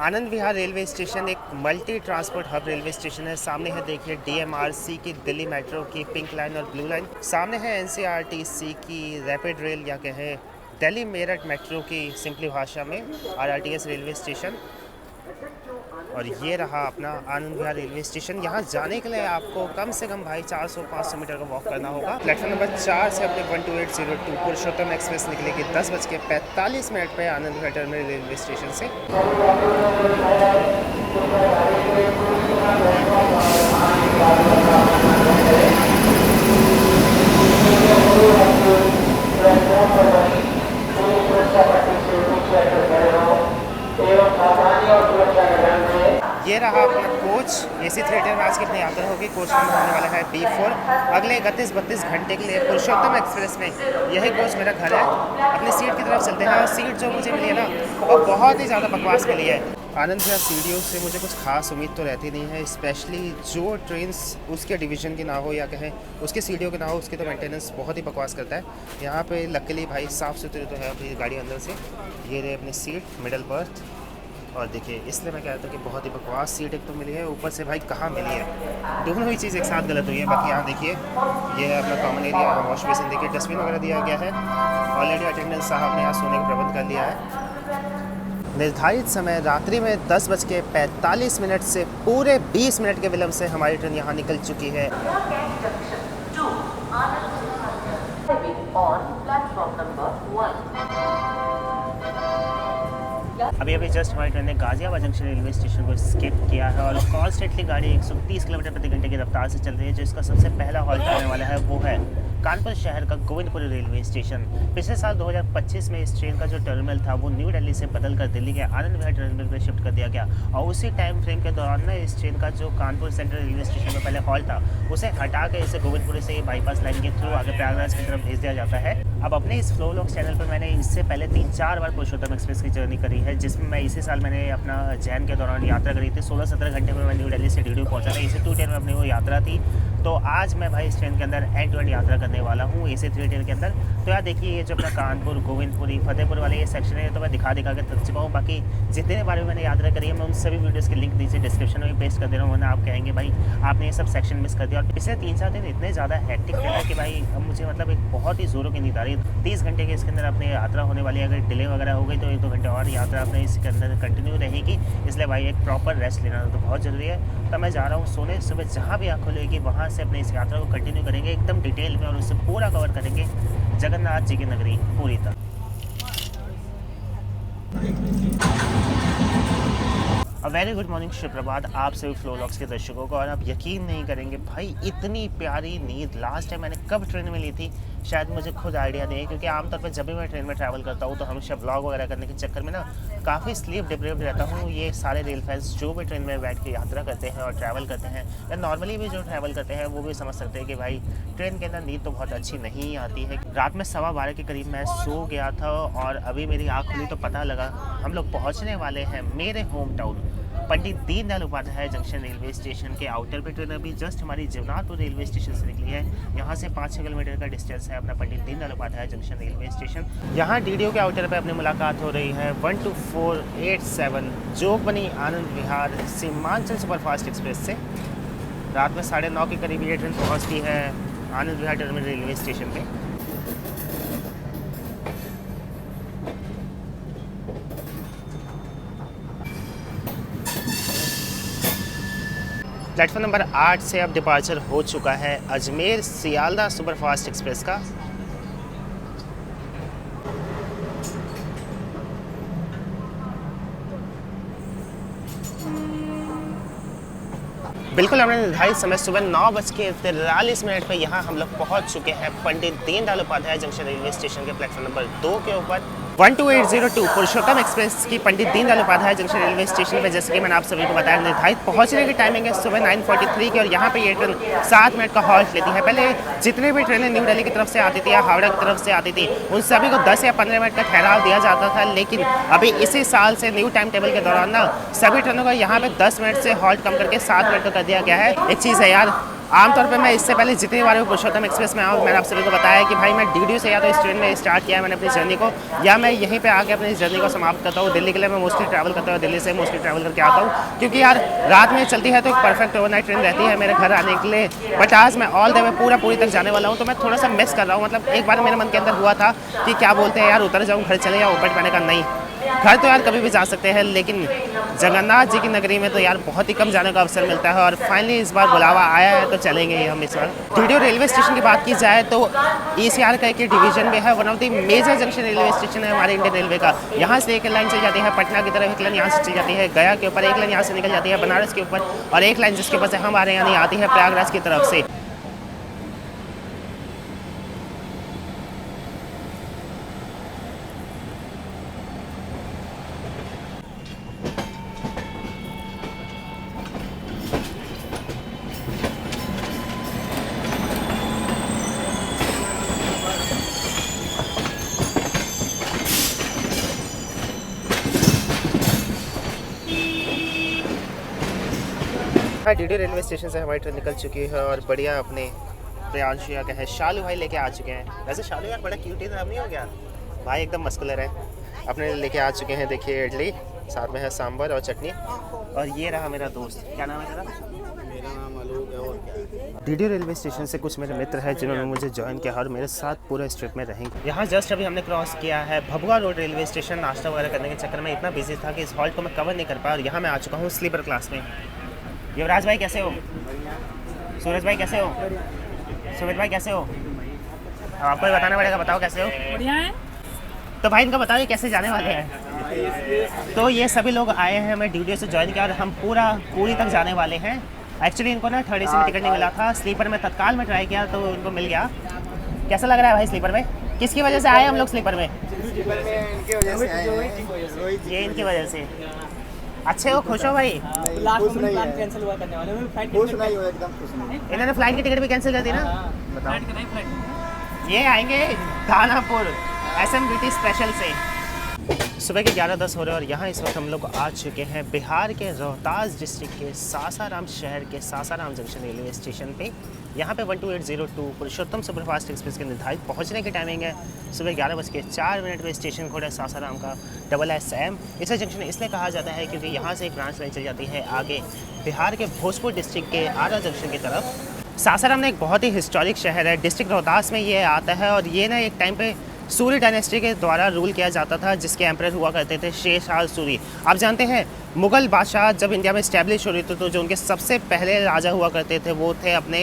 Anand Vihar railway station एक multi transport hub railway station है। सामने है देखिए डीएमआरसी की दिल्ली मेट्रो की पिंक लाइन और ब्लू लाइन। सामने है एनसीआरटीसी की रैपिड रेल या कहें दिल्ली मेरठ मेट्रो की सिंपली भाषा में आरआरटीएस रेलवे स्टेशन। और ये रहा अपना आनंद विहार रेलवे स्टेशन। यहाँ जाने के लिए आपको कम से कम भाई 400-500 मीटर का वॉक करना होगा। प्लेटफॉर्म नंबर 4 से अपने 12802 पुरुषोत्तम एक्सप्रेस निकलेगी 10:45 पे Anand Vihar terminal railway station से। ये रहा अपना कोच AC थिएटर में आज की अपनी यात्रा होगी। कोच नंबर होने वाला है B4। अगले 31-32 घंटे के लिए पुरुषोत्तम एक्सप्रेस में यही कोच मेरा घर है। अपनी सीट की तरफ चलते हैं और सीट जो मुझे मिली है ना वो बहुत ही ज़्यादा बकवास मिली है। आनंद विहार सीढ़ियों से मुझे कुछ खास उम्मीद तो रहती नहीं है, स्पेशली जो ट्रेन्स उसके डिवीज़न की ना हो या कहें उसके सीढ़ियों की ना हो, उसकी तो मेंटेनेंस बहुत ही बकवास करता है। यहाँ पे लकीली भाई साफ़ सुथरी तो है अपनी गाड़ी अंदर से। ये रहे अपनी सीट मिडल बर्थ। और देखिए इसलिए मैं कह रहा था कि बहुत ही बकवास सीट एक तो मिली है, ऊपर से भाई कहाँ मिली है, दोनों ही चीज़ एक साथ गलत हुई है। बाकी यहाँ देखिए ये है अपना कॉमन एरिया, वॉश बेसिन देखिए, डस्टबिन वगैरह दिया गया है। ऑलरेडी अटेंडेंट साहब ने यहाँ सोने का प्रबंध कर लिया है। निर्धारित समय रात्रि में 10:45 से पूरे 20 मिनट के विलम्ब से हमारी ट्रेन यहाँ निकल चुकी है। अभी जस्ट हमारी ट्रेन ने गाजियाबाद जंक्शन रेलवे स्टेशन को स्किप किया है और कॉन्स्टेंटली गाड़ी 130 किलोमीटर प्रति घंटे की रफ्तार से चल रही है। जो इसका सबसे पहला हॉल्ट आने वाला है वो है कानपुर शहर का गोविंदपुरी रेलवे स्टेशन। पिछले साल 2025 में इस ट्रेन का जो टर्मिनल था वो न्यू दिल्ली से बदलकर दिल्ली के आनंद विहार टर्मिनल पर शिफ्ट कर दिया गया और उसी टाइम फ्रेम के दौरान में इस ट्रेन का जो कानपुर सेंट्रल रेलवे स्टेशन में पहले हॉल्ट था उसे हटा के इसे गोविंदपुरी से बाईपास लाइन के थ्रू आगे प्रयागराज की तरफ भेज दिया जाता है। अब अपने इस फ्लो व्लॉग्स चैनल पर मैंने इससे पहले 3-4 बार पुरुषोत्तम एक्सप्रेस की जर्नी करी है, जिसमें मैं इसी साल मैंने अपना जैन के दौरान यात्रा करी थी। 16-17 घंटे में मैं न्यू दिल्ली से डीडू पहुंचा था। AC 2 ट्रेन में अपनी वो यात्रा थी। तो आज मैं भाई इस ट्रेन के अंदर एंड टू एंड यात्रा करने वाला हूँ AC 3 ट्रेन के अंदर। तो यार देखिए ये जो अपना कानपुर गोविंदपुरी फतेहपुर वाले ये सेक्शन है तो मैं दिखा के थक चुका हूँ। बाकी जितने बारे में मैंने यात्रा करी है मैं उन सभी वीडियोज़ की लिंक नीचे डिस्क्रिप्शन में पेस्ट कर दे रहा हूँ, वरना आप कहेंगे भाई आपने ये सब सेक्शन मिस कर दिया। और पिछले 3-4 दिन इतने ज़्यादा हैक्टिक रहा कि भाई अब मुझे मतलब एक बहुत ही ज़ोरों की नींद आ रही है। 30 घंटे के इसके अंदर अपनी यात्रा होने वाली है। अगर डिले वगैरह हो गई तो 1-2 घंटे और यात्रा अपने इसके अंदर कंटिन्यू रहेगी, इसलिए भाई एक प्रॉपर रेस्ट लेना तो बहुत ज़रूरी है। तो मैं जा रहा हूँ सोने। सुबह जहाँ भी आँख खुलेगी वहाँ से अपने इस यात्रा को कंटिन्यू करेंगे एकदम डिटेल में और उससे पूरा कवर करेंगे जगन्नाथ जी की नगरी पूरी तरह। वेरी गुड मॉर्निंग, सुप्रभात आप सभी फ्लो व्लॉग्स के दर्शकों को। और आप यकीन नहीं करेंगे भाई इतनी प्यारी नींद लास्ट टाइम मैंने कब ट्रेन में ली थी शायद मुझे खुद आइडिया नहीं है, क्योंकि आमतौर पर जब भी मैं ट्रेन में ट्रैवल करता हूँ तो हमेशा व्लॉग वगैरह करने के चक्कर में ना काफ़ी स्लीप डिप्रेव्ड रहता हूँ। ये सारे रेल फैंस जो भी ट्रेन में बैठ के यात्रा करते हैं और ट्रैवल करते हैं या नॉर्मली भी जो ट्रैवल करते हैं वो भी समझ सकते हैं कि भाई ट्रेन के अंदर नींद तो बहुत अच्छी नहीं आती है। रात में 12:15 के करीब मैं सो गया था और अभी मेरी आँख खुली तो पता लगा हम लोग पहुँचने वाले हैं मेरे hometown Pandit Deendayal Upadhyay junction railway station के आउटर पे। ट्रेन अभी जस्ट हमारी जगन्नाथपुर रेलवे स्टेशन से निकली है। यहाँ से 5-6 किलोमीटर का डिस्टेंस है अपना Pandit Deendayal Upadhyay junction railway station. यहाँ DDO के आउटर पे अपनी मुलाकात हो रही है 12487 जोगबनी आनंद विहार सीमांचल सुपरफास्ट एक्सप्रेस से। रात में 9:30 के करीब ये ट्रेन पहुँचती है Anand Vihar terminal railway station पे। प्लेटफॉर्म नंबर 8 से अब डिपार्चर हो चुका है अजमेर सियालदा सुपरफास्ट एक्सप्रेस का। बिल्कुल हमने निर्धारित समय सुबह 9:43 पे यहाँ हम लोग पहुँच चुके हैं Pandit Deendayal Upadhyay junction railway station के प्लेटफॉर्म नंबर 2 के ऊपर। 12802 पुरुषोत्तम एक्सप्रेस की Pandit Deendayal Upadhyay junction railway station पे जैसे कि मैंने आप सभी को बताया निर्धारित पहुंचने की टाइमिंग है सुबह 9:43 की और यहाँ पे ये ट्रेन 7 मिनट का हॉल्ट लेती है। पहले जितनी भी ट्रेनें न्यू दिल्ली की तरफ से आती थी या हावड़ा की तरफ से आती थी उन सभी को 10 या 15 मिनट का ठहराव दिया जाता था, लेकिन अभी इसी साल से न्यू टाइम टेबल के दौरान ना सभी ट्रेनों को यहाँ पे 10 मिनट से हॉल्ट कम करके 7 मिनट का कर दिया गया है। एक चीज़ है यार, आमतौर पे मैं इससे पहले जितनी बार पुरुषोत्तम एक्सप्रेस में आऊँ, मैंने आप सभी को बताया कि भाई मैं डीडीयू से या तो इस ट्रेन में स्टार्ट किया है मैंने अपनी जर्नी को, या मैं यहीं पे आके अपनी जर्नी को समाप्त करता हूँ। दिल्ली के लिए मैं मोस्टली ट्रैवल करता हूँ, दिल्ली से मोस्टली ट्रैवल करके आता हूँ, क्योंकि यार रात में चलती है तो एक परफेक्ट ओवरनाइट ट्रेन रहती है मेरे घर आने के लिए। बट आज मैं ऑल द वे पूरी तक जाने वाला हूँ, तो मैं थोड़ा सा मिस कर रहा हूँ। मतलब एक बार मेरे मन के अंदर हुआ था कि क्या बोलते हैं यार, उतर जाऊँ घर चले, या ऊपर मैंने कहा नहीं, घर तो यार कभी भी जा सकते हैं, लेकिन जगन्नाथ जी की नगरी में तो यार बहुत ही कम जाने का अवसर मिलता है। और फाइनली इस बार बुलावा आया है तो चलेंगे ही हम इस बार। डीडीयू रेलवे स्टेशन की बात की जाए तो ईसीआर का एक डिवीजन में है, one of the major junction railway station है हमारे इंडियन रेलवे का। यहाँ से एक लाइन चल जाती है पटना की तरफ, एक लाइन यहाँ से चल जाती है गया के ऊपर, एक लाइन यहाँ से निकल जाती है बनारस के ऊपर, और एक लाइन जिसके ऊपर से हमारे यहाँ आती है प्रयागराज की तरफ से। डीडीयू रेलवे स्टेशन से हमारी ट्रेन निकल चुकी है और बढ़िया अपने प्रियांशु का है शालू भाई लेके आ चुके हैं। वैसे शालू यार बड़ा क्यूट ही नहीं हो गया भाई, एकदम मस्कुलर है। अपने लेके आ चुके हैं, देखिए इडली, साथ में है सांभर और चटनी। और ये रहा मेरा दोस्त, क्या नाम है तेरा? मेरा नाम आलोक है। और क्या डीडीयू रेलवे स्टेशन से कुछ मेरे मित्र हैं जिन्होंने मुझे ज्वाइन किया और मेरे साथ पूरे स्ट्रिप में रहेंगे। यहाँ जस्ट अभी हमने क्रॉस किया है भभुआ रोड रेलवे स्टेशन। नाश्ता वगैरह करने के चक्कर में इतना बिजी था कि इस हॉल्ट को मैं कवर नहीं कर पाया, और यहाँ मैं आ चुका हूँ स्लीपर क्लास में। युवराज भाई कैसे हो? सूरज भाई कैसे हो? सुमित भाई कैसे हो? अब आपको ही बताना पड़ेगा, बताओ कैसे हो? बढ़िया है। तो भाई इनका बताओ ये कैसे जाने वाले हैं। तो ये सभी लोग आए हैं, मैं डीडीयू से ज्वाइन किया और हम पूरी तक जाने वाले हैं। एक्चुअली इनको ना थर्ड एसी में टिकट नहीं मिला था, स्लीपर में तत्काल में ट्राई किया तो इनको मिल गया। कैसा लग रहा है भाई स्लीपर में? किसकी वजह से आए हम लोग स्लीपर में? ये इनकी वजह से। अच्छे हो, खुश हो भाई? लास्ट में प्लान कैंसिल हुआ करने वाले हैं, फ्लाइट खुश नहीं हो, एकदम खुश नहीं। इन्होंने फ्लाइट की टिकट भी कैंसिल कर दी ना। फ्लाइट का नहीं, फ्लाइट ये आएंगे दानापुर एसएमबीटी स्पेशल से। सुबह के 11:10 हो रहे हैं और यहाँ इस वक्त हम लोग आ चुके हैं बिहार के रोहतास डिस्ट्रिक्ट के सासाराम शहर के सासाराम जंक्शन रेलवे स्टेशन पे। यहाँ पे 12802 पुरुषोत्तम सुपरफास्ट एक्सप्रेस के निर्धारित पहुँचने की टाइमिंग है सुबह 11:04 पे। स्टेशन कोड है सासाराम का SSM। इसे जंक्शन इसलिए कहा जाता है क्योंकि यहाँ से एक ब्रांच लाइन चल जाती है आगे बिहार के भोजपुर डिस्ट्रिक्ट के आरा जंक्शन की तरफ। सासाराम एक बहुत ही हिस्टोरिक शहर है, डिस्ट्रिक्ट रोहतास में ये आता है, और ये ना एक टाइम पे सूरी डायनेस्टी के द्वारा रूल किया जाता था, जिसके एम्परर हुआ करते थे शेर शाह सूरी। आप जानते हैं मुग़ल बादशाह जब इंडिया में इस्टेब्लिश हो रही थी तो जो उनके सबसे पहले राजा हुआ करते थे वो थे अपने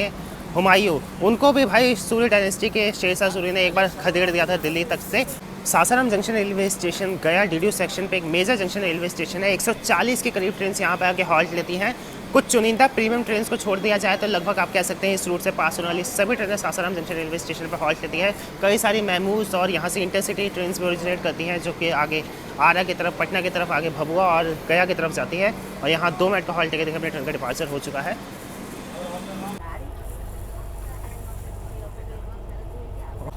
हुमायूं। उनको भी भाई सूरी डायनेस्टी के शेर शाह सूरी ने एक बार खदेड़ दिया था दिल्ली तक से। सासाराम जंक्शन रेलवे स्टेशन गया डीडीयू सेक्शन पे एक मेजर जंक्शन रेलवे स्टेशन है। 140 के करीब ट्रेन यहाँ पे आके हॉल्ट लेती हैं। कुछ चुनिंदा प्रीमियम ट्रेन को छोड़ दिया जाए तो लगभग आप कह सकते हैं इस रूट से पास होने वाली सभी ट्रेनें सासाराम जंक्शन रेलवे स्टेशन पर हॉल्ट लेती है। कई सारी मेमूज और यहाँ से इंटरसिटी ट्रेन भी ओरिजिनेट करती हैं जो कि आगे आरा की तरफ, पटना की तरफ, आगे भभुआ और गया की तरफ जाती है। और यहाँ 2 मिनट का हॉल्ट लेकर अपने ट्रेन का डिपार्चर हो चुका है।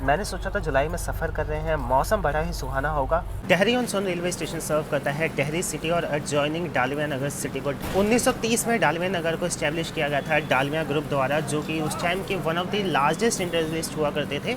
मैंने सोचा था जुलाई में सफ़र कर रहे हैं, मौसम बड़ा ही सुहाना होगा। Dehri on Sone railway station serve करता है टेहरी सिटी और एडजॉइनिंग डालमिया नगर सिटी को। 1930 में डालमिया नगर को इस्टेब्लिश किया गया था डालमिया ग्रुप द्वारा, जो कि उस टाइम के one of the largest industrialist हुआ करते थे।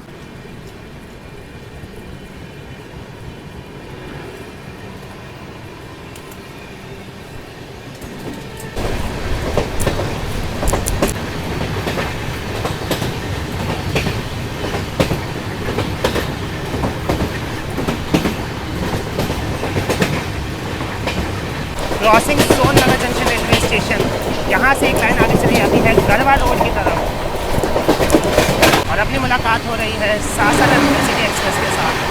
Crossing Son Nagar junction railway station, यहाँ से एक लाइन आगे चली जाती है गढ़वा रोड की तरफ और अपनी मुलाकात हो रही है सासाराम इंटरसिटी एक्सप्रेस के साथ।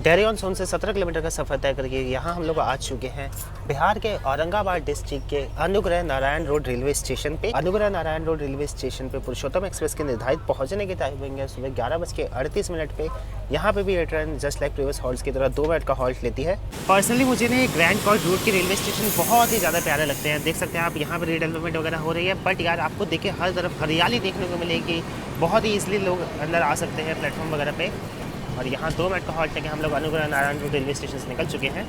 डेरियन सोन से 17 किलोमीटर का सफ़र तय करके यहाँ हम लोग आ चुके हैं बिहार के औरंगाबाद डिस्ट्रिक्ट के Anugrah Narayan road railway station पे। Anugrah Narayan road railway station पे पुरुषोत्तम एक्सप्रेस के निर्धारित पहुंचने की टाइमिंग है सुबह 11:38 पे। यहाँ पे भी ये train just like previous halts की तरह 2 मिनट का हॉल्ट लेती है। पर्सनली मुझे ना ग्रैंड कॉर्ट रूट के रेलवे स्टेशन बहुत ही ज़्यादा प्यारे लगते हैं। देख सकते हैं आप यहाँ पर रीडेवलपमेंट वगैरह हो रही है, बट यार आपको देखिए हर तरफ हरियाली देखने को मिलेगी, बहुत ही ईजिली लोग अंदर आ सकते हैं प्लेटफॉर्म वगैरह पे। और यहाँ 2 मिनट का हॉल्ट लेके हम लोग Anugrah Narayan road railway station से निकल चुके हैं।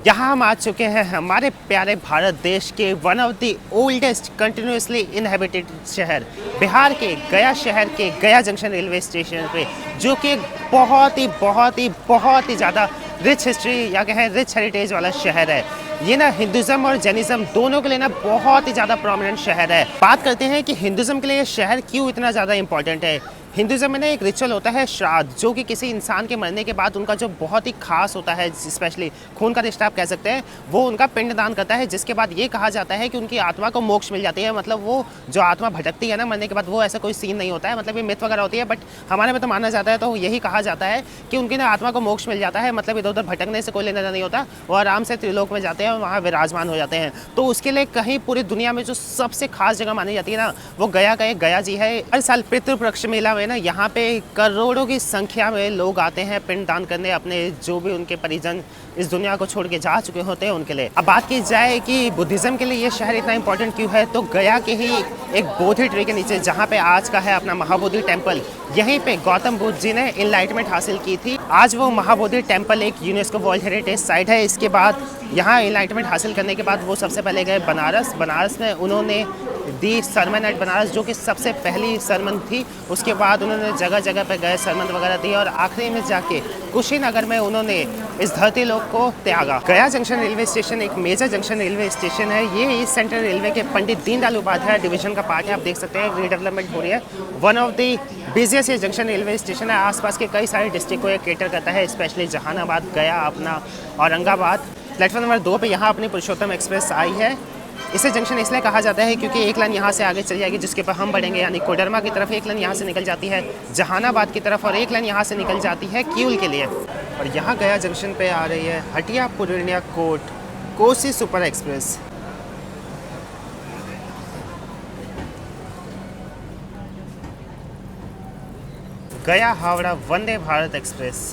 यहाँ हम आ चुके हैं हमारे प्यारे भारत देश के one of the oldest continuously inhabited शहर बिहार के गया शहर के गया जंक्शन रेलवे स्टेशन पे, जो कि बहुत ही ज़्यादा रिच हिस्ट्री या कहें रिच हेरिटेज वाला शहर है। ये ना हिंदुज़म और जैनिज़्म दोनों के लिए ना बहुत ही ज़्यादा प्रोमिनेंट शहर है। बात करते हैं कि हिंदुज़म के लिए ये शहर क्यों इतना ज़्यादा इंपॉर्टेंट है। हिंदुज़म में ना एक रिचुअल होता है श्राद्ध, जो कि किसी इंसान के मरने के बाद उनका जो बहुत ही खास होता है, स्पेशली खून का रिश्ता आप कह सकते हैं, वो उनका पिंड दान करता है, जिसके बाद ये कहा जाता है कि उनकी आत्मा को मोक्ष मिल जाती है। मतलब वो जो आत्मा भटकती है ना मरने के बाद, वो ऐसा कोई सीन नहीं होता है, मतलब ये मिथ वगैरह होती है, बट हमारे में तो माना जाता है, तो यही कहा जाता है कि उनकी ना आत्मा को मोक्ष मिल जाता है। मतलब इधर उधर भटकने से कोई लेना देना नहीं होता, वो आराम से त्रिलोक में जाते हैं और वहाँ विराजमान हो जाते हैं। तो उसके लिए कहीं पूरी दुनिया में जो सबसे खास जगह मानी जाती है ना, वो गया का एक गया जी है। हर साल पितृपक्ष मेला में ना यहाँ पे करोड़ों की संख्या में लोग आते हैं पिंड दान करने, अपने जो भी उनके परिजन इस दुनिया को छोड़ के जा चुके होते हैं उनके लिए। अब बात की जाए कि बुद्धिज्म के लिए ये शहर इतना इंपॉर्टेंट क्यों है, तो गया के ही एक बोधि ट्री के नीचे, जहाँ पे आज का है अपना महाबोधि टेम्पल, यहीं पे गौतम बुद्ध जी ने इनलाइटमेंट हासिल की थी। आज वो महाबोधि टेम्पल एक यूनेस्को वर्ल्ड हेरिटेज साइट है। इसके बाद यहाँ इनलाइटमेंट हासिल करने के बाद वो सबसे पहले गए बनारस में उन्होंने दी सरमन एट बनारस, जो कि सबसे पहली सरमन थी। उसके बाद उन्होंने जगह जगह पे गए सरमन वगैरह दी, और आखिरी में जाके कुशीनगर में उन्होंने इस धरती लोक को त्यागा। गया जंक्शन रेलवे स्टेशन एक मेजर जंक्शन रेलवे स्टेशन है। ये ईस्ट सेंट्रल रेलवे के पंडित दीनदयाल उपाध्याय डिवीजन का पार्ट है। आप देख सकते हैं रीडेवलपमेंट हो रही है। One of the busiest junction railway station है। आसपास के कई सारे डिस्ट्रिक्ट को ये केटर करता है, स्पेशली जहानाबाद, गया, अपना औरंगाबाद। प्लेटफॉर्म नंबर 2 पे यहाँ अपनी पुरुषोत्तम एक्सप्रेस आई है। इसे जंक्शन इसलिए कहा जाता है क्योंकि एक लाइन यहाँ से आगे चल जाएगी, जिसके ऊपर हम बढ़ेंगे, यानी कोडरमा की तरफ एक लाइन यहाँ से निकल जाती है जहानाबाद की तरफ, और एक लाइन यहाँ से निकल जाती है किऊल के लिए। और यहाँ गया जंक्शन पे आ रही है Hatia Purnia court Kosi super express. Gaya Howrah Vande Bharat express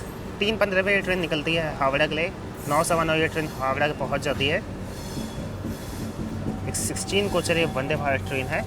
3:15 पे ये ट्रेन निकलती है हावड़ा के लिए। 9:15 ये ट्रेन हावड़ा के पहुँच जाती है। 16 कोचर ये वंदे भारत ट्रेन है।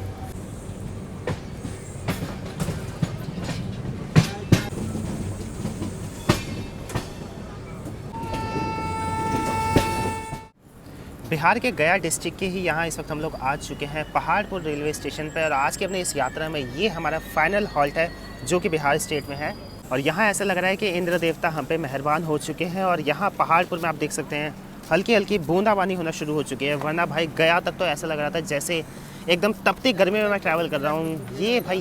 बिहार के गया डिस्ट्रिक्ट के ही यहाँ इस वक्त हम लोग आ चुके हैं पहाड़पुर रेलवे स्टेशन पर, और आज की अपनी इस यात्रा में ये हमारा फाइनल हॉल्ट है, जो कि बिहार स्टेट में है। और यहाँ ऐसा लग रहा है कि इंद्र देवता हम पे मेहरबान हो चुके हैं, और यहाँ पहाड़पुर में आप देख सकते हैं हल्की हल्की बूंदाबांदी होना शुरू हो चुकी है। वरना भाई गया तक तो ऐसा लग रहा था जैसे एकदम तपती गर्मी में मैं ट्रैवल कर रहा हूँ। ये भाई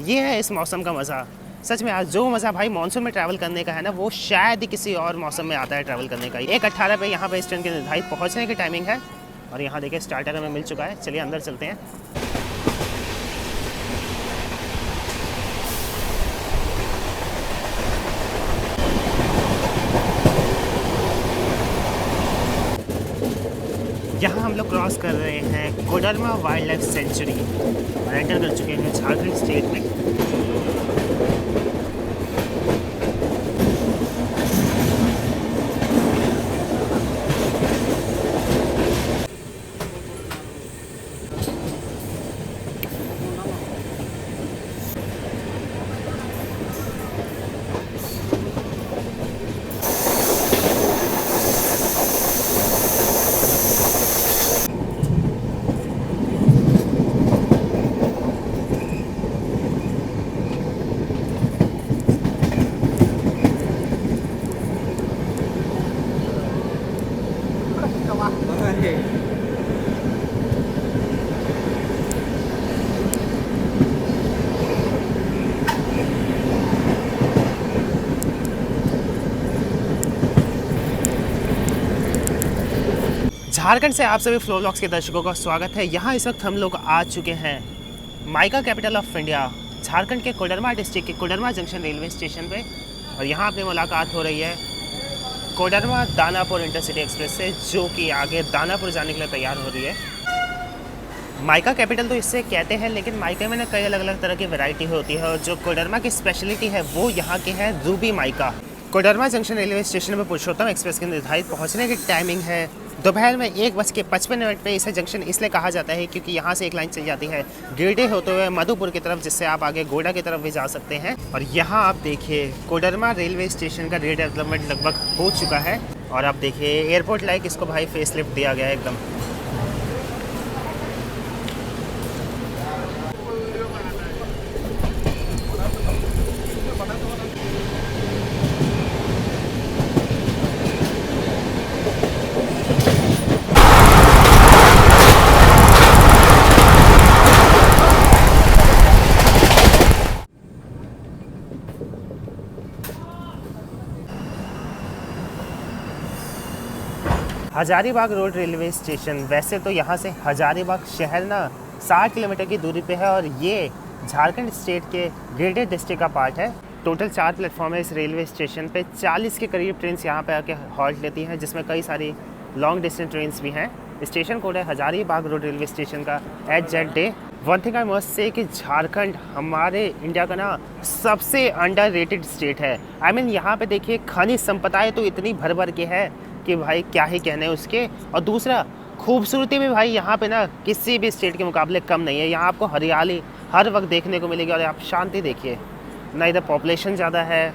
ये है इस मौसम का मज़ा। सच में आज जो मज़ा भाई मानसून में ट्रैवल करने का है ना, वो शायद ही किसी और मौसम में आता है ट्रैवल करने का। 1:18 पे यहाँ पे इस ट्रेन के निर्धारित पहुँचने की टाइमिंग है। और यहाँ देखिए स्टार्टर हमें मिल चुका है। चलिए अंदर चलते हैं। यहाँ हम लोग क्रॉस कर रहे हैं कोडरमा वाइल्ड लाइफ सेंचुरी और एंटर कर चुके हैं झारखंड स्टेट में। झारखंड से आप सभी फ्लो व्लॉग्स के दर्शकों का स्वागत है। यहाँ इस वक्त हम लोग आ चुके हैं mica capital of India, Jharkhand के कोडरमा डिस्ट्रिक्ट के कोडरमा जंक्शन रेलवे स्टेशन पे। और यहाँ अपनी मुलाकात हो रही है कोडरमा दानापुर इंटरसिटी एक्सप्रेस से, जो कि आगे दानापुर जाने के लिए तैयार हो रही है। माइका कैपिटल तो इससे कहते हैं, लेकिन माइका में ना कई अलग अलग तरह की वैरायटी होती है, और जो कोडरमा की स्पेशलिटी है वो यहाँ की है Ruby mica. Koderma junction railway station पर पुरुषोत्तम एक्सप्रेस की निर्धारित पहुँचने की टाइमिंग है दोपहर में 1:55 पे। इसे जंक्शन इसलिए कहा जाता है क्योंकि यहाँ से एक लाइन चल जाती है गिरडे होते हुए मधुपुर की तरफ, जिससे आप आगे गोडा की तरफ भी जा सकते हैं। और यहाँ आप देखिए कोडरमा रेलवे स्टेशन का रीडेवलपमेंट लगभग हो चुका है। और आप देखिए एयरपोर्ट लाइक इसको भाई फेस लिफ्ट दिया गया है एकदम। हजारीबाग रोड रेलवे स्टेशन, वैसे तो यहाँ से हजारीबाग शहर ना 60 किलोमीटर की दूरी पे है, और ये झारखंड स्टेट के गिरिडीह डिस्ट्रिक्ट का पार्ट है। टोटल 4 प्लेटफॉर्म है इस रेलवे स्टेशन पे। 40 के करीब ट्रेन यहाँ पे आके हॉल्ट लेती हैं, जिसमें कई सारी लॉन्ग डिस्टेंस ट्रेन भी हैं। स्टेशन कोड है हजारीबाग रोड रेलवे स्टेशन का HZD। One thing I must say कि झारखंड हमारे इंडिया का ना सबसे अंडर रेटेड स्टेट है। आई मीन यहाँ पे देखिए खनिज संपदाएँ तो इतनी भर भर के है कि भाई क्या ही कहने उसके। और दूसरा खूबसूरती भी भाई यहाँ पे ना किसी भी स्टेट के मुकाबले कम नहीं है। यहाँ आपको हरियाली हर वक्त देखने को मिलेगी, और आप शांति देखिए ना, इधर पॉपुलेशन ज़्यादा है,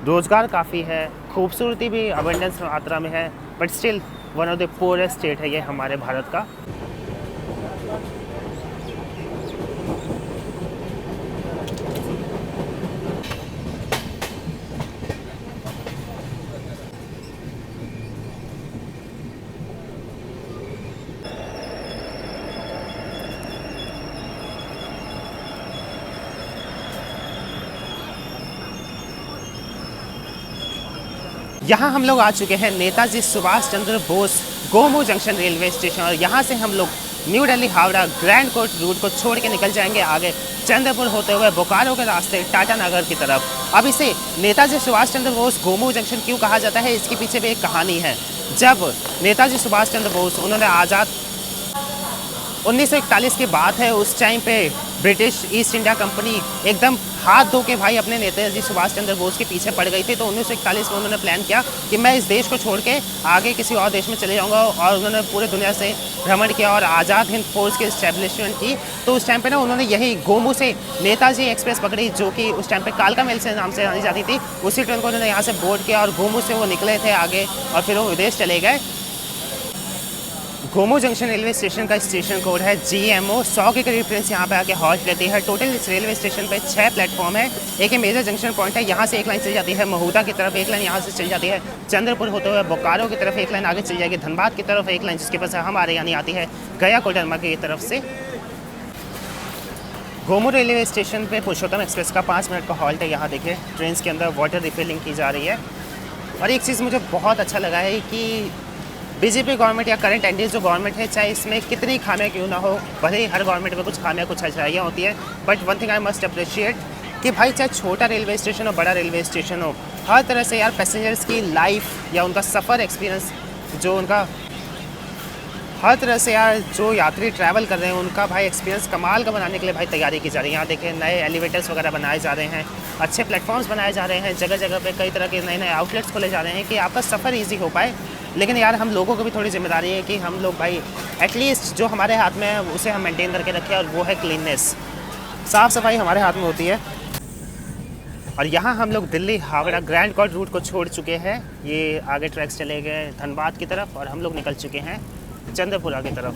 रोज़गार काफ़ी है, खूबसूरती भी अबंडेंस मात्रा में है, but still one of the poorest state है ये हमारे भारत का। यहाँ हम लोग आ चुके हैं Netaji Subhash Chandra Bose Gomoh junction railway station, और यहाँ से हम लोग new Delhi Howrah grand chord route को छोड़ के निकल जाएंगे आगे चंद्रपुर होते हुए बोकारो के रास्ते टाटानगर की तरफ। अब इसे नेताजी सुभाष चंद्र बोस गोमू जंक्शन क्यों कहा जाता है, इसके पीछे भी एक कहानी है। जब नेताजी सुभाष चंद्र बोस उन्होंने आज़ाद 1941 की बात है, उस टाइम पे ब्रिटिश ईस्ट इंडिया कंपनी एकदम हाथ धो के भाई अपने नेताजी सुभाष चंद्र बोस के पीछे पड़ गई थी। तो 1941 में उन्होंने प्लान किया कि मैं इस देश को छोड़ के आगे किसी और देश में चले जाऊंगा, और उन्होंने पूरे दुनिया से भ्रमण किया और आज़ाद हिंद फोर्स की इस्टेब्लिशमेंट की। तो उस टाइम पे ना उन्होंने यही गोमू से नेताजी एक्सप्रेस पकड़ी, जो कि उस टाइम पे कालका मेल से नाम से जानी जाती थी। उसी ट्रेन को उन्होंने यहाँ से बोर्ड किया और गोमू से वो निकले थे आगे, और फिर वो विदेश चले गए। गोमू जंक्शन रेलवे स्टेशन का स्टेशन कोड है GMO। 100 के करीब ट्रेन यहाँ पे आके हॉल्ट लेती है। टोटल इस रेलवे स्टेशन पे 6 प्लेटफॉर्म है। एक मेजर जंक्शन पॉइंट है, यहाँ से एक लाइन चल जाती है महूदा की तरफ, एक लाइन यहाँ से चल जाती है चंद्रपुर होते हुए बोकारो की तरफ, एक लाइन आगे चल जाएगी धनबाद की तरफ, एक लाइन जिसके पास हमारे यानी आती है गया कोडरमा की तरफ से। गोमू रेलवे स्टेशन पे पुरुषोत्तम एक्सप्रेस का 5 मिनट का हॉल्ट है। यहाँ देखिए ट्रेन के अंदर वाटर रिफिलिंग की जा रही है। और एक चीज़ मुझे बहुत अच्छा लगा है कि बीजेपी गवर्नमेंट या करंट एनडीए जो गवर्नमेंट है, चाहे इसमें कितनी खामियां क्यों ना हो, भले ही हर गवर्नमेंट में कुछ खामियां कुछ अच्छाइयाँ होती है, but one thing I must appreciate कि भाई चाहे छोटा रेलवे स्टेशन हो बड़ा रेलवे स्टेशन हो, हर तरह से यार पैसेंजर्स की लाइफ या उनका सफ़र एक्सपीरियंस, जो उनका हर तरह से यार जो यात्री ट्रैवल कर रहे हैं उनका भाई एक्सपीरियंस कमाल का बनाने के लिए भाई तैयारी की जा रही है। यहाँ देखिए नए एलिवेटर्स वगैरह बनाए जा रहे हैं, अच्छे प्लेटफॉर्म्स बनाए जा रहे हैं, जगह जगह पे कई तरह के नए नए आउटलेट्स खोले जा रहे हैं कि आपका सफ़र ईजी हो पाए। लेकिन यार हम लोगों को भी थोड़ी जिम्मेदारी है कि हम लोग भाई एटलीस्ट जो हमारे हाथ में है उसे हम मेंटेन करके रखें, और वो है क्लीननेस, साफ़ सफाई हमारे हाथ में होती है। और यहाँ हम लोग Delhi Howrah grand chord route को छोड़ चुके हैं। ये आगे ट्रैक्स चले गए धनबाद की तरफ, और हम लोग निकल चुके हैं चंद्रपुरा की तरफ।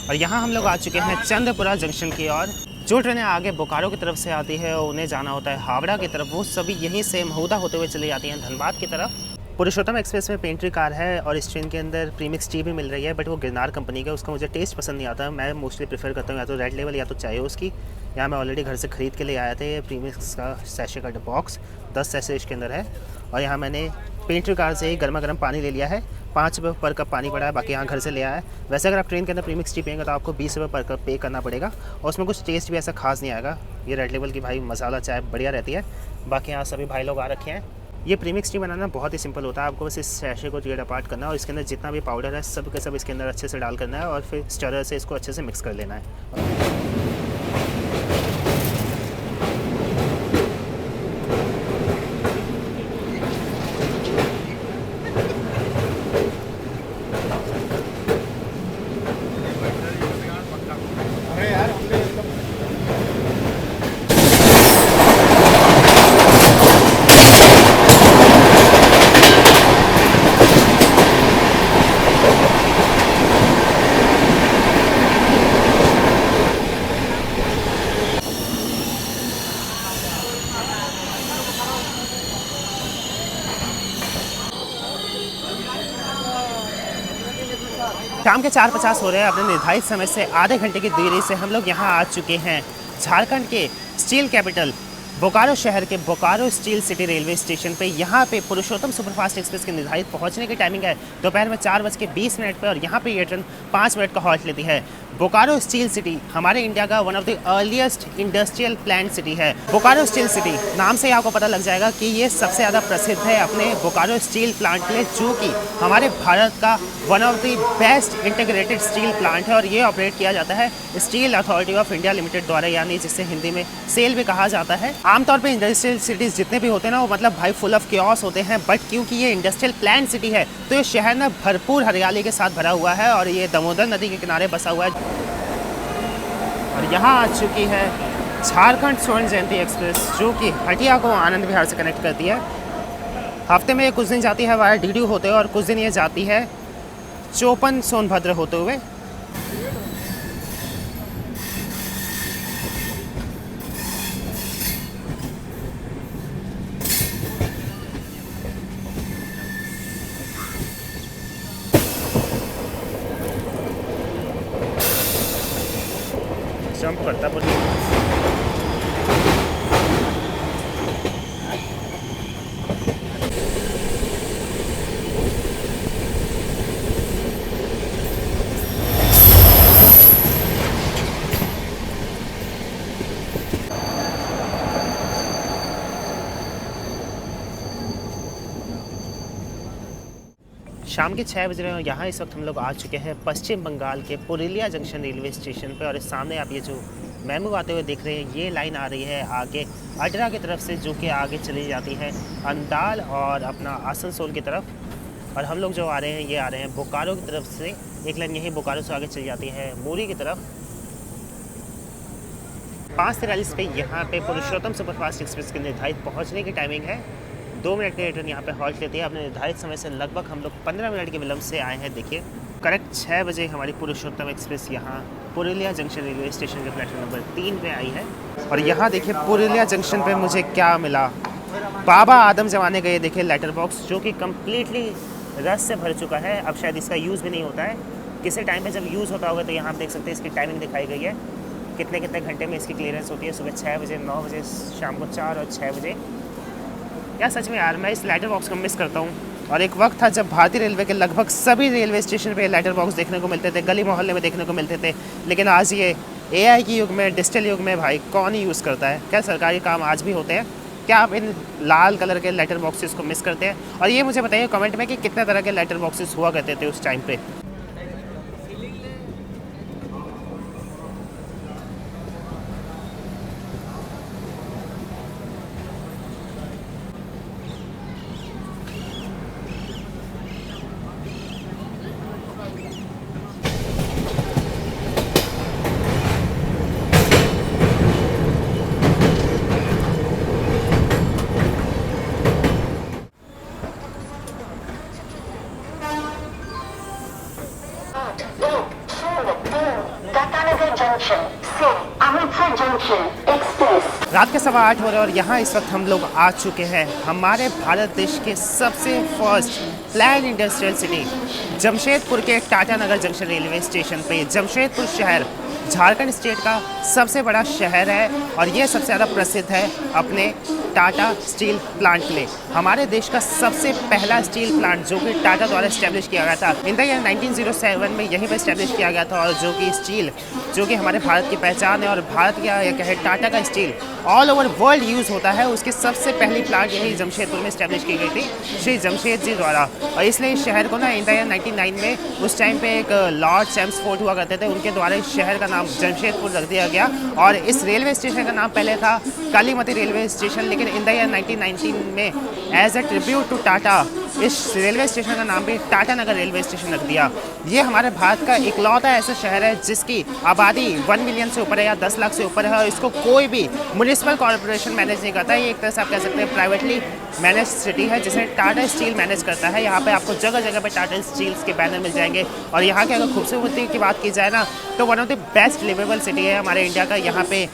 और यहाँ हम लोग आ चुके हैं चंद्रपुरा जंक्शन की ओर। जो ट्रेनें आगे बोकारो की तरफ से आती है उन्हें जाना होता है हावड़ा की तरफ, वो सभी यहीं से महूदा होते हुए चली जाती हैं धनबाद की तरफ। पुरुषोत्तम एक्सप्रेस में पेंट्री कार है और इस ट्रेन के अंदर प्रीमिक्स टी भी मिल रही है, बट वो गिरनार कंपनी का, उसका मुझे टेस्ट पसंद नहीं आता। मैं मोस्टली प्रेफर करता हूँ या तो रेड लेवल या तो चाय उसकी। यहाँ मैं ऑलरेडी घर से ख़रीद के ले आया था प्रीमिक्स का सैशे का बॉक्स, 10 सैशे इसके अंदर है। और यहाँ मैंने पेंट्री कार से ही गर्मा गर्म पानी ले लिया है, 5 रुपये पर कप पानी पड़ा है, बाकी यहाँ घर से ले आया है। वैसे अगर आप ट्रेन के अंदर प्रीमिक्स टी पिएंगे तो आपको 20 रुपये पर कप पे करना पड़ेगा और उसमें कुछ टेस्ट भी ऐसा खास नहीं आएगा। ये रेड लेवल की भाई मसाला चाय बढ़िया रहती है। बाकी यहाँ सभी भाई लोग आ रखे हैं। ये प्रीमिक्स टी बनाना बहुत ही सिंपल होता है, आपको बस इस सैशे को टेढ़ा पार्ट करना है और इसके अंदर जितना भी पाउडर है सब के सब इसके अंदर अच्छे से डाल करना है और फिर स्टरर से इसको अच्छे से मिक्स कर लेना है। शाम के 4:50 हो रहे हैं। अपने निर्धारित समय से आधे घंटे की देरी से हम लोग यहाँ आ चुके हैं झारखंड के स्टील कैपिटल बोकारो शहर के Bokaro steel city railway station पे। यहाँ पे पुरुषोत्तम सुपरफास्ट एक्सप्रेस के निर्धारित पहुँचने की टाइमिंग है दोपहर में 4:20 पे और यहाँ पे ये ट्रेन 5 मिनट का हॉल्ट लेती है। बोकारो स्टील सिटी हमारे इंडिया का one of the earliest industrial plant city है। बोकारो स्टील सिटी नाम से ही आपको पता लग जाएगा कि ये सबसे ज़्यादा प्रसिद्ध है अपने बोकारो स्टील प्लांट के लिए, जो कि हमारे भारत का one of the best integrated steel plant है और ये ऑपरेट किया जाता है steel authority of India limited द्वारा, यानी जिसे हिंदी में सेल भी कहा जाता है। आमतौर पे इंडस्ट्रियल सिटीज़ जितने भी होते हैं ना वो मतलब भाई फुल ऑफ क्योस होते हैं, बट क्योंकि ये इंडस्ट्रियल प्लांट सिटी है तो ये शहर ना भरपूर हरियाली के साथ भरा हुआ है और ये दामोदर नदी के किनारे बसा हुआ है। और यहाँ आ चुकी है झारखंड स्वर्ण जयंती एक्सप्रेस, जो कि हटिया को आनंद विहार से कनेक्ट करती है। हफ्ते में कुछ दिन जाती है वाया डीडीयू होते हुए और कुछ दिन ये जाती है चौपन सोनभद्र होते हुए। जंप करता बोलिए। शाम के 6 बज रहे हैं और यहाँ इस वक्त हम लोग आ चुके हैं पश्चिम बंगाल के पुरुलिया जंक्शन रेलवे स्टेशन पर। और इस सामने आप ये जो मेमू आते हुए देख रहे हैं ये लाइन आ रही है आगे अडरा की तरफ से, जो कि आगे चली जाती है अंदाल और अपना आसनसोल की तरफ। और हम लोग जो आ रहे हैं ये आ रहे हैं बोकारो की तरफ से, एक लाइन यही बोकारो से आगे चली जाती है मूरी की तरफ। 5:43 पे यहाँ पे पुरुषोत्तम सुपरफास्ट एक्सप्रेस के निर्धारित पहुँचने की टाइमिंग है। 2 मिनट के रिटर्न यहाँ पे हॉल्ट लेती है। अपने निर्धारित समय से लगभग हम लोग 15 मिनट के विलम्ब से आए हैं। देखिए करेक्ट 6 बजे हमारी पुरुषोत्तम एक्सप्रेस यहाँ पुरुलिया जंक्शन रेलवे स्टेशन के प्लेटफॉर्म नंबर 3 पे आई है। और यहाँ देखिए पुरुलिया जंक्शन पे मुझे क्या मिला, बाबा आदम जमाने का ये देखिए लेटर बॉक्स, जो कि कम्प्लीटली रस से भर चुका है। अब शायद इसका यूज़ भी नहीं होता है, किसी टाइम पे जब यूज़ होता होगा तो यहाँ आप देख सकते हैं इसकी टाइमिंग दिखाई गई है, कितने कितने घंटे में इसकी क्लियरेंस होती है। सुबह 6 बजे, 9 बजे, शाम को 4 और 6 बजे। यार सच में यार मैं इस लेटर बॉक्स को मिस करता हूँ। और एक वक्त था जब भारतीय रेलवे के लगभग सभी रेलवे स्टेशन पे लेटर बॉक्स देखने को मिलते थे, गली मोहल्ले में देखने को मिलते थे। लेकिन आज ये AI के युग में, डिजिटल युग में भाई कौन ही यूज़ करता है। क्या सरकारी काम आज भी होते हैं? क्या आप इन लाल कलर के लेटर बॉक्सेस को मिस करते हैं? और ये मुझे बताइए कमेंट में कि कितने तरह के लेटर बॉक्सेस हुआ करते थे उस टाइम पे। रात के 8:15 हो रहे हैं और यहाँ इस वक्त हम लोग आ चुके हैं हमारे भारत देश के सबसे first plan industrial city Jamshedpur के Tata Nagar junction railway station पे। जमशेदपुर शहर झारखंड स्टेट का सबसे बड़ा शहर है और ये सबसे ज़्यादा प्रसिद्ध है अपने टाटा स्टील प्लांट के लिए। हमारे देश का सबसे पहला स्टील प्लांट जो कि टाटा द्वारा इस्टेब्लिश किया गया था इन द ईयर 1907 में यहीं पर इस्टेब्लिश किया गया था। और जो कि स्टील जो कि हमारे भारत की पहचान है और भारत का या कहे टाटा का steel all over world use होता है, उसकी सबसे पहली प्लांट यही जमशेदपुर में इस्टेब्लिश की गई थी श्री जमशेद जी द्वारा। और इसलिए इस शहर को ना इन द ईयर 1909 में उस टाइम पे एक लॉर्ड चैम्सफोर्ड हुआ करते थे, उनके द्वारा इस शहर का नाम जमशेदपुर रख दिया गया। और इस रेलवे स्टेशन का नाम पहले था कालीमती रेलवे स्टेशन, लेकिन इन द ईयर 1919 में as a tribute to Tata इस रेलवे स्टेशन का नाम भी टाटा नगर रेलवे स्टेशन रख दिया। ये हमारे भारत का इकलौता ऐसा शहर है जिसकी आबादी 1 मिलियन से ऊपर है या 10 लाख से ऊपर है और इसको कोई भी म्युनिसिपल कॉर्पोरेशन मैनेज नहीं करता है। ये एक तरह से आप कह सकते हैं प्राइवेटली मैनेज सिटी है जिसे टाटा स्टील मैनेज करता है। यहाँ पे आपको जगह जगह पे टाटा स्टील्स के बैनर मिल जाएंगे। और यहाँ की अगर खूबसूरती की बात की जाए ना तो one of the best livable city है हमारे इंडिया का। यहाँ पे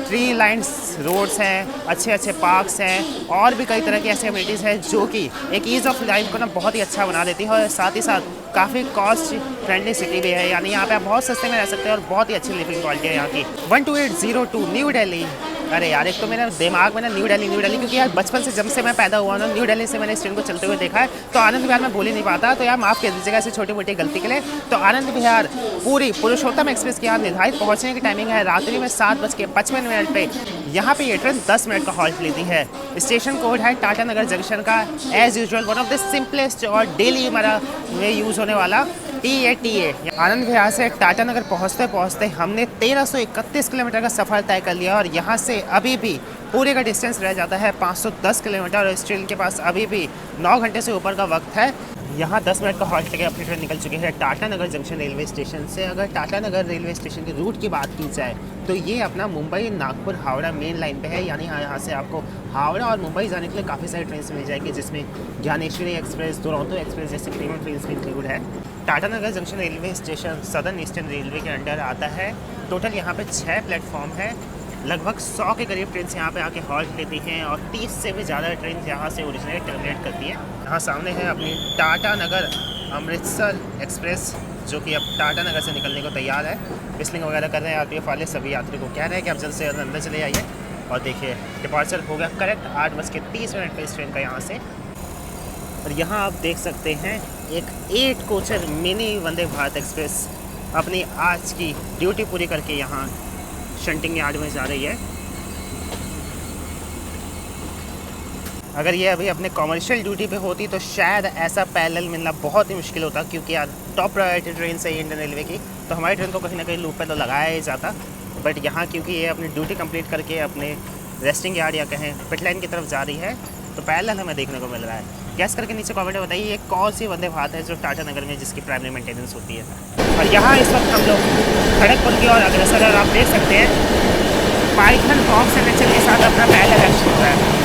ट्री लाइन्स रोड्स हैं, अच्छे अच्छे पार्क्स हैं और भी कई तरह की ऐसी अम्यूनिटीज़ हैं जो कि एक ईज़ ऑफ लाइफ को ना बहुत ही अच्छा बना देती है। और साथ ही साथ काफ़ी कॉस्ट फ्रेंडली सिटी भी है, यानी यहाँ पे आप बहुत सस्ते में रह सकते हैं और बहुत ही अच्छी लिविंग क्वालिटी है यहाँ की। 12802 न्यू दिल्ली। अरे यार एक तो मेरे दिमाग में ना न्यू दिल्ली क्योंकि यार बचपन से जब से मैं पैदा हुआ ना न्यू दिल्ली से मैंने इस ट्रेन को चलते हुए देखा है, तो आनंद विहार में बोल ही नहीं पाता, तो यार माफ़ कर दीजिएगा ऐसी छोटी मोटी गलती के लिए। तो आनंद विहार पूरी पुरुषोत्तम एक्सप्रेस की यहाँ निर्धारित पहुँचने की टाइमिंग है रात्रि में 7:55 पे। यहाँ पे ये ट्रेन 10 मिनट का हॉल्ट लेती है। स्टेशन कोड है टाटा नगर जंक्शन का as usual one of the simplest और डेली हमारा में यूज़ होने वाला TA। आनंद विहार से टाटा नगर पहुँचते हमने 1331 किलोमीटर का सफ़र तय कर लिया और यहाँ से अभी भी पूरे का डिस्टेंस रह जाता है 510 किलोमीटर और इस ट्रेन के पास अभी भी 9 घंटे से ऊपर का वक्त है। यहाँ 10 मिनट का हॉल्ट लेके अपनी ट्रेन निकल चुकी है Tata Nagar junction railway station से। अगर टाटा नगर रेलवे स्टेशन के रूट की बात की जाए तो ये अपना मुंबई नागपुर हावड़ा मेन लाइन पे है, यानी यहाँ से आपको हावड़ा और मुंबई जाने के लिए काफ़ी सारी ट्रेन मिल जाएगी जिसमें ज्ञानेश्वरी एक्सप्रेस, दुरंतो एक्सप्रेस जैसे प्रीमियम ट्रेन भी इंक्लूड है। Tata Nagar junction railway station southern eastern railway के अंडर आता है। टोटल यहाँ पे 6 प्लेटफॉर्म है, लगभग 100 के करीब ट्रेन यहाँ पे आके हॉल्ट लेती हैं और 30 से भी ज़्यादा ट्रेन यहाँ से ओरिजिनेट टर्मिनेट करती है। यहाँ सामने है अपनी टाटा नगर अमृतसर एक्सप्रेस जो कि अब टाटा नगर से निकलने को तैयार है। विस्लिंग वगैरह कर रहे हैं RPF वाले, सभी यात्री को कह रहे हैं कि आप जल्द से जल्द अंदर चले आइए। और देखिए डिपार्चर हो गया करेक्ट 8:30 पर इस ट्रेन का यहाँ से। और यहाँ आप देख सकते हैं एक 8 कोचर मिनी वंदे भारत एक्सप्रेस अपनी आज की ड्यूटी पूरी करके यहाँ शंटिंग यार्ड में जा रही है। अगर ये अभी अपने कॉमर्शियल ड्यूटी पे होती तो शायद ऐसा पैरेलल मिलना बहुत ही मुश्किल होता, क्योंकि यार टॉप प्रायोरिटी ट्रेन से इंडियन रेलवे की, तो हमारी ट्रेन को कहीं ना कहीं लूप पे तो लगाया ही जाता। बट यहाँ क्योंकि ये अपनी ड्यूटी कंप्लीट करके अपने रेस्टिंग यार्ड या कहें पिट लाइन की तरफ जा रही है तो पैरेलल हमें देखने को मिल रहा है। गैस करके नीचे कमेंट में बताइए ये कौन सी वंदे भारत है जो टाटा नगर में जिसकी प्राइमरी मेंटेनेंस होती है। और यहाँ इस वक्त हम लोग खड़गपुर की ओर अग्रसर है और आप देख सकते हैं पाइथन बॉक्स एडवेंचर के साथ अपना पहला एक्शन हो रहा है।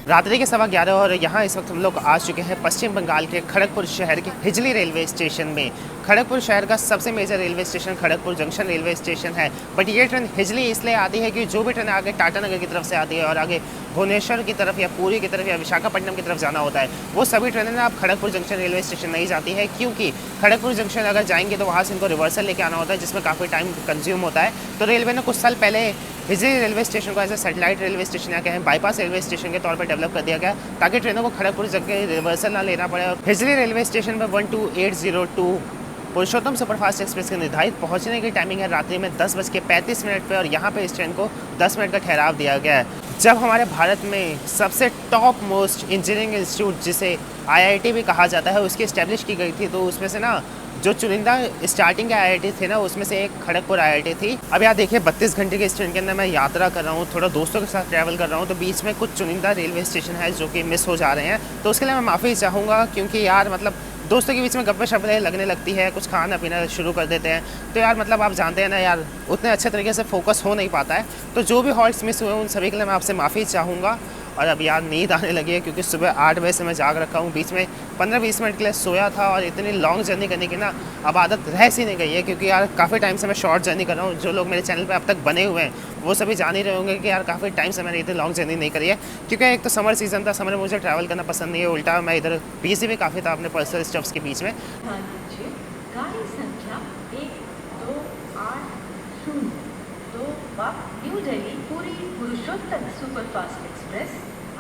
रात्रि के 11:15 और यहाँ इस वक्त हम लोग आ चुके हैं पश्चिम बंगाल के खड़गपुर शहर के हिजली रेलवे स्टेशन में। खड़गपुर शहर का सबसे major railway station Kharagpur junction railway station है, बट ये ट्रेन हिजली इसलिए आती है कि जो भी ट्रेन आगे टाटानगर की तरफ से आती है और आगे भुवनेश्वर की तरफ या पुरी की तरफ या विशाखापट्टनम की तरफ जाना होता है, वो सभी ट्रेनें ना अब खड़गपुर जंक्शन रेलवे स्टेशन नहीं जाती है, क्योंकि खड़गपुर जंक्शन अगर जाएंगे तो वहाँ से इनको रिवर्सल लेके आना होता है, जिसमें काफ़ी टाइम कंज्यूम होता है। तो रेलवे ने कुछ साल पहले हिजली रेलवे स्टेशन को as a satellite railway station या कहें बाईपास रेलवे स्टेशन के तौर पर डेवलप कर दिया गया, ताकि ट्रेनों को खड़गपुर जगह रिवर्सल ना लेना पड़े। और हिजली रेलवे स्टेशन पर 12802 पुरुषोत्तम सुपरफास्ट एक्सप्रेस के निर्धारित पहुंचने की टाइमिंग है रात्रि में 10:35 पे, और यहाँ पे इस ट्रेन को 10 मिनट का ठहराव दिया गया है। जब हमारे भारत में सबसे टॉप मोस्ट इंजीनियरिंग इंस्टीट्यूट जिसे IIT भी कहा जाता है उसकी इस्टेब्लिश की गई थी, तो उसमें से ना जो चुनिंदा स्टार्टिंग के IIT थे ना, उसमें से एक खड़गपुर IIT थी। अब यहाँ देखिए 32 घंटे के इस ट्रेन के अंदर मैं यात्रा कर रहा हूँ, थोड़ा दोस्तों के साथ ट्रैवल कर रहा हूँ, तो बीच में कुछ चुनिंदा रेलवे स्टेशन है जो कि मिस हो जा रहे हैं, तो उसके लिए मैं माफ़ी चाहूँगा, क्योंकि यार मतलब दोस्तों के बीच में गप्पे शप्पे लगने लगती है, कुछ खाना पीना शुरू कर देते हैं, तो यार मतलब आप जानते हैं ना यार, उतने अच्छे तरीके से फोकस हो नहीं पाता है। तो जो भी हॉल्ट्स मिस हुए उन सभी के लिए मैं आपसे माफ़ी चाहूँगा। और अब यार नींद आने लगी है, क्योंकि सुबह 8 बजे से मैं जाग रखा हूँ, बीच में 15-20 मिनट के लिए सोया था, और इतनी लॉन्ग जर्नी करने की ना अब आदत रह सी नहीं गई है, क्योंकि यार काफ़ी टाइम से मैं शॉर्ट जर्नी कर रहा हूँ। जो लोग मेरे चैनल पे अब तक बने हुए हैं वो सभी जान ही रहे होंगे कि यार काफ़ी टाइम से मैंने इतनी लॉन्ग जर्नी नहीं करी है, क्योंकि एक तो समर सीज़न था, समर में मुझे ट्रैवल करना पसंद नहीं है, उल्टा मैं इधर बिजी भी काफ़ी था अपने पर्सनल स्टफ्स के बीच में। गाड़ी संख्या 12802 न्यू दिल्ली पुरी पुरुषोत्तम सुपरफास्ट एक्सप्रेस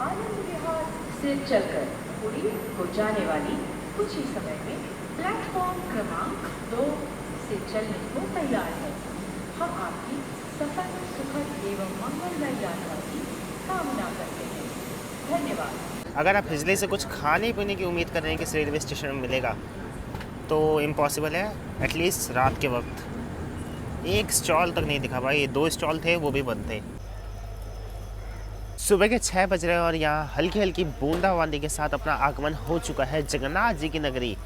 आनंद विहार से चलकर पुरी को जाने वाली कुछ ही समय में प्लेटफॉर्म क्रमांक 2 से चलने को तैयार है। हम आपकी सफल सुखद एवं मंगलमय यात्रा की कामना करते हैं। धन्यवाद। अगर आप हिजली से कुछ खाने पीने की उम्मीद कर रहे हैं कि इस रेलवे स्टेशन में मिलेगा, तो इम्पॉसिबल है। एटलीस्ट रात के वक्त एक स्टॉल तक नहीं दिखा भाई, 2 स्टॉल थे वो भी बंद थे। सुबह के 6 बज रहे हैं और यहाँ हल्की हल्की बूंदाबांदी के साथ अपना आगमन हो चुका है जगन्नाथ जी की नगरी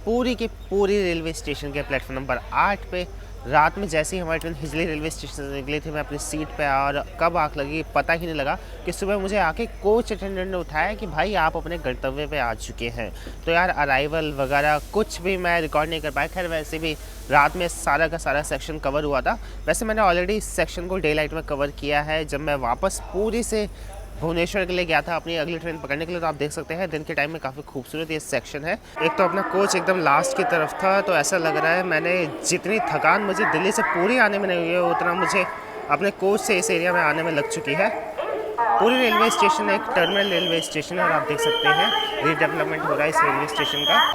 पूरी के पूरी रेलवे स्टेशन के प्लेटफॉर्म नंबर 8 पे। रात में जैसे ही हमारी ट्रेन हिजली रेलवे स्टेशन से निकली थी, मैं अपनी सीट पे आया और कब आँख लगी पता ही नहीं लगा कि सुबह मुझे आके कोच अटेंडेंट ने उठाया कि भाई आप अपने गंतव्य पे आ चुके हैं। तो यार अराइवल वगैरह कुछ भी मैं रिकॉर्ड नहीं कर पाया। खैर वैसे भी रात में सारा का सारा सेक्शन कवर हुआ था। वैसे मैंने ऑलरेडी इस सेक्शन को डे लाइट में कवर किया है जब मैं वापस पूरी से भुवनेश्वर के लिए गया था अपनी अगली ट्रेन पकड़ने के लिए। तो आप देख सकते हैं दिन के टाइम में काफ़ी खूबसूरत ये सेक्शन है। एक तो अपना कोच एकदम लास्ट की तरफ था, तो ऐसा लग रहा है मैंने जितनी थकान मुझे दिल्ली से पूरी आने में नहीं हुई है, उतना मुझे अपने कोच से इस एरिया में आने में लग चुकी है। पूरी रेलवे स्टेशन एक टर्मिनल रेलवे स्टेशन है और आप देख सकते हैं रीडेवलपमेंट हो रहा है इस रेलवे स्टेशन का।